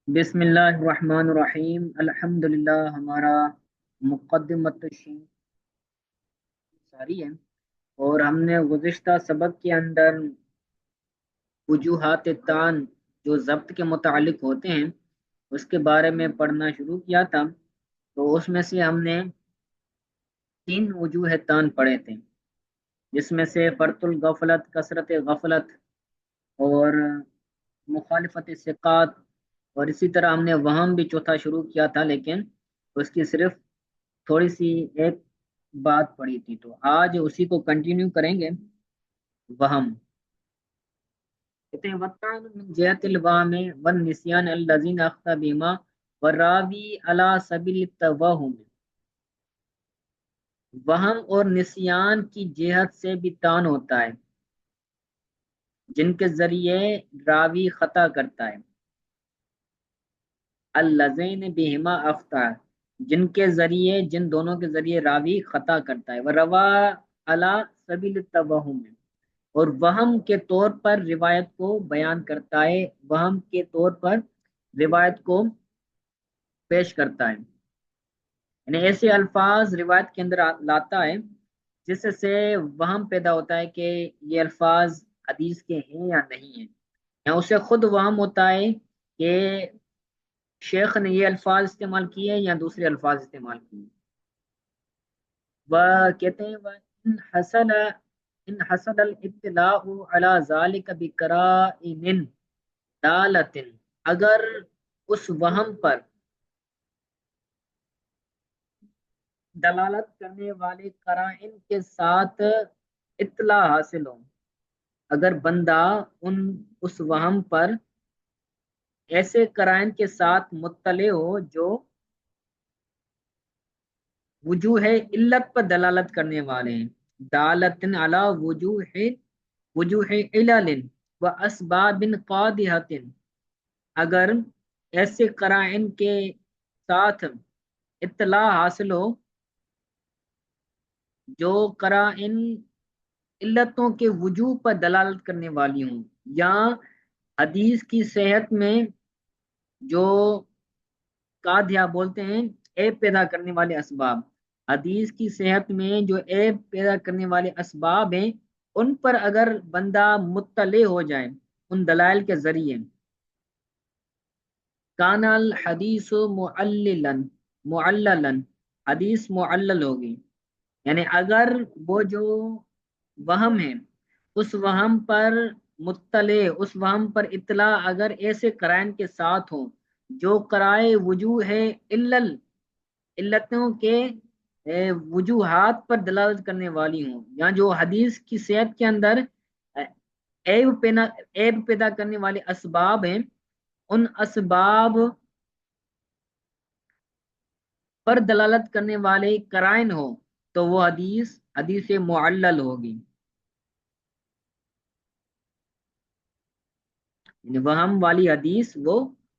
بسم اللہ الرحمن الرحیم الحمدللہ ہمارا مقدمت ساری ہے، اور ہم نے گزشتہ سبق کے اندر وجوہات تان جو ضبط کے متعلق ہوتے ہیں اس کے بارے میں پڑھنا شروع کیا تھا۔ تو اس میں سے ہم نے 3 وجوہ تان پڑھے تھے، جس میں سے فرط الغفلت، کثرت غفلت، اور مخالفت ثقات، اور اسی طرح ہم نے وہم بھی چوتھا شروع کیا تھا، لیکن اس کی صرف تھوڑی سی ایک بات پڑی تھی، تو آج اسی کو کنٹینیو کریں گے۔ وہم کہتے ہیں وَالطَّعْنُ مِنْ جِهَةِ الْوَهْمِ وَالنِّسْيَانِ الَّذِينَ أَخْطَأَ بِهِمَا وَالرَّاوِي عَلَى سَبِيلِ التَّوَهُّمِ، وہم اور نسیان کی جہت سے بھی تان ہوتا ہے جن کے ذریعے راوی خطا کرتا ہے۔ الَّذِينَ بِهِمَا أَخْطَأَ، جن کے ذریعے، جن دونوں کے ذریعے راوی خطا کرتا ہے۔ وَرَوَى عَلَى سَبِيلِ التَّوَهُّمِ، اور وہم کے طور پر روایت کو بیان کرتا ہے، وہم کے طور پر روایت کو پیش کرتا ہے، یعنی ایسے الفاظ روایت کے اندر لاتا ہے جس سے وہم پیدا ہوتا ہے کہ یہ الفاظ حدیث کے ہیں یا نہیں ہیں، یا اسے خود وہم ہوتا ہے کہ شیخ نے یہ الفاظ استعمال کیے یا دوسرے الفاظ استعمال کیے۔ وہ کہتے ہیں وَإِنْ حَصَلَ الْاطِّلَاعُ عَلَى ذَلِكَ بِقَرَائِنٍ دَالَةٍ، اگر اس وہم پر دلالت کرنے والے قرائن کے ساتھ اطلاع حاصل ہو، اگر بندہ اس وہم پر ایسے قرائن کے ساتھ مطلع ہو جو وجوہ علت پر دلالت کرنے والے ہیں، دالتن علی وجوہ علل و اسباب قادحۃ، اگر ایسے قرائن کے ساتھ اطلاع حاصل ہو جو قرائن علتوں کے وجوہ پر دلالت کرنے والی ہوں، یا حدیث کی صحت میں جو قادحہ بولتے ہیں عیب پیدا کرنے والے اسباب، حدیث کی صحت میں جو عیب پیدا کرنے والے اسباب ہیں ان پر اگر بندہ مطلع ہو جائے ان دلائل کے ذریعے، کان الحدیث معللا، حدیث معلل ہوگی، یعنی اگر وہ جو وہم ہے اس وہم پر مطلع، اس وہم پر اطلاع اگر ایسے قرائن کے ساتھ ہوں جو قرائے وجوہ علتوں کے وجوہات پر دلالت کرنے والی ہوں، یا جو حدیث کی صحت کے اندر عیب پیدا کرنے والے اسباب ہیں، ان اسباب پر دلالت کرنے والے قرائن ہو تو وہ حدیث معلل ہوگی، یعنی وہم والی حدیث وہ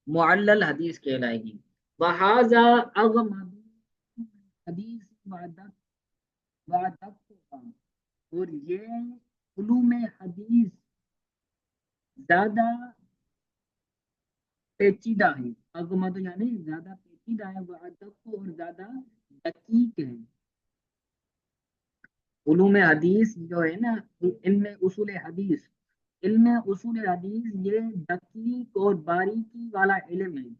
معلل حدیث کہلائے گی۔ وَهَذَا أَغْمَضُ حدیث وعدت، اور یہ علوم حدیث زیادہ پیچیدہ ہے، اغمد یعنی زیادہ پیچیدہ ہے، وعدت اور زیادہ دقیق ہے۔ علوم حدیث جو ہے نا، علم اصول حدیث، علم اصول حدیث یہ دقیق اور باریکی والا علم ہے۔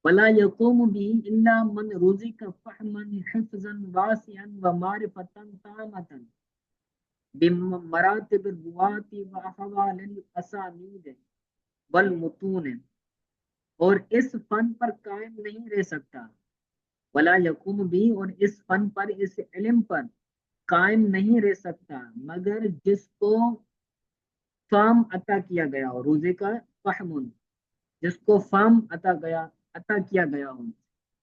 ولا يقوم به الا من رزق فهما حفظا واسعا ومعرفة تامة بمراتب الرواة واحوال الاسانید والمتون، اور اس فن پر قائم نہیں رہ سکتا، ولا یقوم بھی، اور اس فن پر، اس علم پر قائم نہیں رہ سکتا مگر جس کو فہم عطا کیا گیا ہو، روزے کا فہم، جس کو فہم عطا کیا گیا ہو،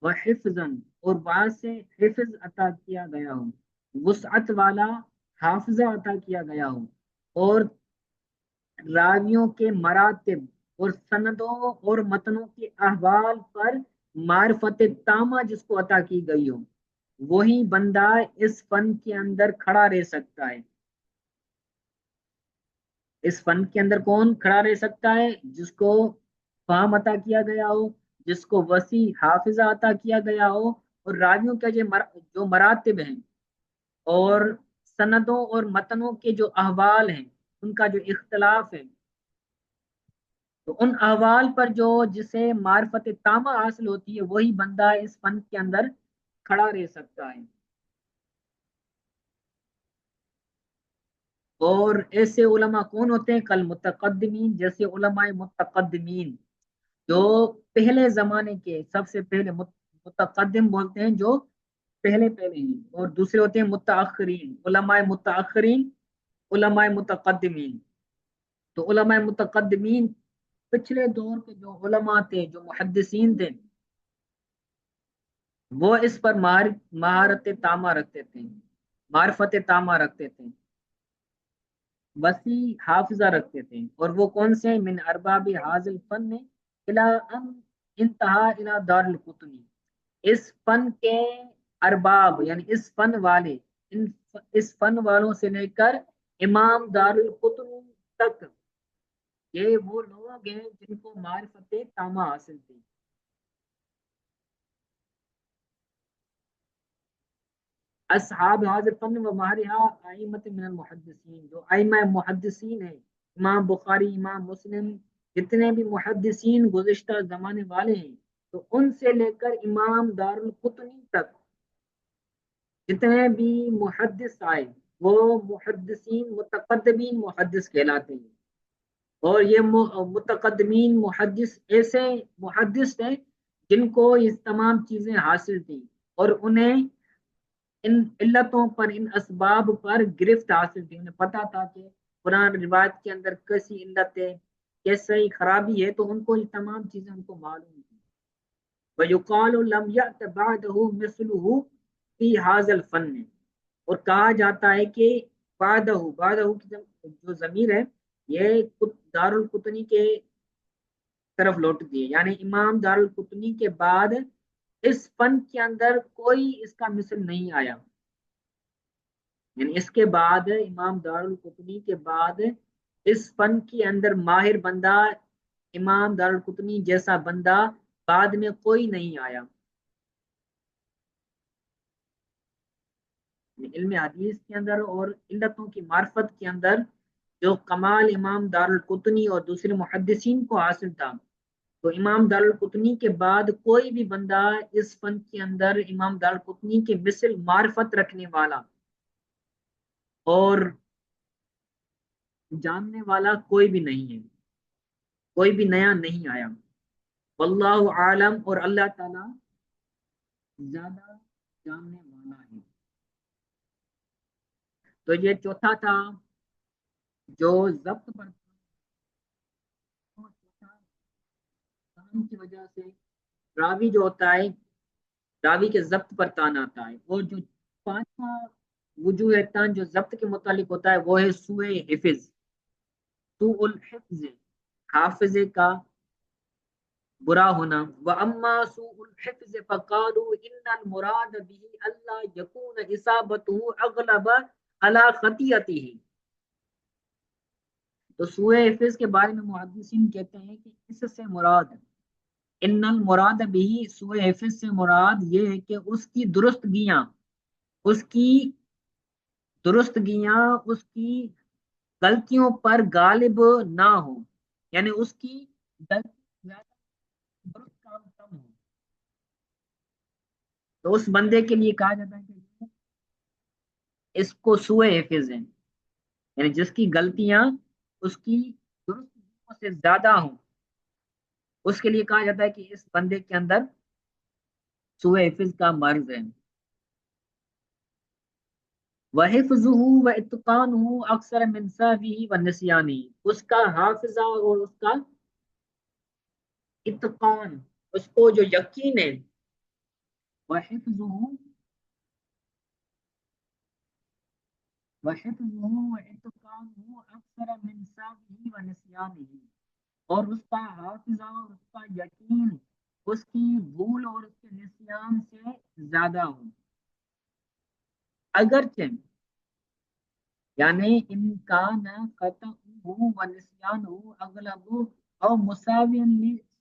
وہ حفظاً، اور بعد سے حفظ عطا کیا گیا ہو، وسعت والا حافظہ عطا کیا گیا ہو، اور راویوں کے مراتب اور سندوں اور متنوں کے احوال پر معرفت تامہ جس کو عطا کی گئی ہو، وہی بندہ اس فن کے اندر کھڑا رہ سکتا ہے۔ اس فن کے اندر کون کھڑا رہ سکتا ہے؟ جس کو فہم عطا کیا گیا ہو، جس کو وسیع حافظہ عطا کیا گیا ہو، اور راویوں کے جو مراتب ہیں، اور سندوں اور متنوں کے جو احوال ہیں ان کا جو اختلاف ہے، تو ان احوال پر جو جسے معرفت تامہ حاصل ہوتی ہے وہی بندہ اس فن کے اندر کھڑا رہ سکتا ہے۔ اور ایسے علماء کون ہوتے ہیں؟ کل متقدمین، جیسے علماء متقدمین جو پہلے زمانے کے سب سے پہلے متقدم بولتے ہیں جو پہلے پہلے ہیں، اور دوسرے ہوتے ہیں متاخرین، علماء متاخرین، علماء متقدمین۔ تو علماء متقدمین پچھلے دور کے جو علماء تھے، جو محدثین تھے، وہ اس پر مہارت تامہ رکھتے تھے، معرفت تامہ رکھتے تھے، وسیع حافظہ رکھتے تھے، اور وہ کون سے؟ من ارباب حاضل فن الى ان انتہا الى دار القطنی، اس فن کے ارباب یعنی اس فن والے، اس فن والوں سے لے کر امام دار القطنی تک، یہ وہ لوگ ہیں جن کو معرفت تامہ حاصل تھی۔ اصحاب حاضر فن و مہارہا ائمت من المحدثین، جو ائمہ محدثین ہیں، امام بخاری، امام مسلم، جتنے بھی محدثین گزشتہ زمانے والے ہیں، تو ان سے لے کر امام دار القطنی تک جتنے بھی محدث آئے وہ محدثین متقدمین محدث کہلاتے ہیں۔ اور یہ متقدمین محدث ایسے محدث ہیں جن کو یہ تمام چیزیں حاصل تھیں، اور انہیں ان علتوں پر، ان اسباب پر گرفت حاصل تھی، انہیں پتا تھا کہ قرآن روایت کے اندر کیسی علت ہے، کیسی خرابی ہے، تو ان کو یہ تمام چیزیں ان کو معلوم تھی۔ وَيُقَالُ لَمْ يَأْتَ بَعْدَهُ مِثْلُهُ فِي هَذَا الْفَنِّ، اور کہا جاتا ہے کہ بعدہ کی جو ضمیر ہے یہ دار القطنی کے طرف لوٹ دی ہے، یعنی امام دار القطنی کے بعد اس فن کے اندر کوئی اس کا مثل نہیں آیا، یعنی اس کے بعد امام دار القطنی کے بعد اس فن کے اندر ماہر بندہ، امام دار القطنی جیسا بندہ بعد میں کوئی نہیں آیا۔ علم حدیث کے اندر اور علتوں کی معرفت کے اندر جو کمال امام دار القطنی اور دوسرے محدثین کو حاصل تھا، تو امام دار القطنی کے بعد کوئی بھی بندہ اس فن کے اندر امام دار القطنی کے مثل معرفت رکھنے والا اور جاننے والا کوئی بھی نہیں ہے، کوئی بھی نیا نہیں آیا۔ واللہ عالم، اور اللہ تعالی زیادہ جاننے والا ہے۔ تو یہ چوتھا تھا جو ضبط پر کام کی وجہ سے راوی جو ہوتا ہے، راوی کے ضبط پر تان آتا ہے، اور جو پانچواں وجوہ تان جو ضبط کے متعلق ہوتا ہے وہ ہے سوء حفظ، سوء الحفظ، حافظے کا برا ہونا۔ واما سوء الحفظ فقالوا ان المراد به اللہ یکون اصابته اغلب على خطیئته، تو سوء حفظ کے بارے میں محدثین کہتے ہیں کہ اس سے مراد، ان المراد بھی، سوء حفظ سے مراد یہ ہے کہ اس کی درستگیاں، اس کی درستگیاں اس کی غلطیوں پر غالب نہ ہو، یعنی اس کی غلطی زیادہ، درست کام کم ہو، تو اس بندے کے لیے کہا جاتا ہے کہ اس کو سوء حفظ ہے، یعنی جس کی غلطیاں اس کی درستگیوں سے زیادہ ہوں، اس کے لیے کہا جاتا ہے کہ اس بندے کے اندر سوء حفظ کا مرض ہے۔ وحفظه واتقانه اکثر من سہوه ونسیانه، اس کا حافظہ اور اس کا اتقان، اس کو جو یقین ہے، وحفظه وحفظه واتقانه اکثر من سہوه ونسیانه، اور اس کا حافظہ اور اس کا یقین اس کی بھول اور اس کے نسیان سے زیادہ ہو، اگرچہ یعنی امکان قطع و نسیان اغلب او مساوی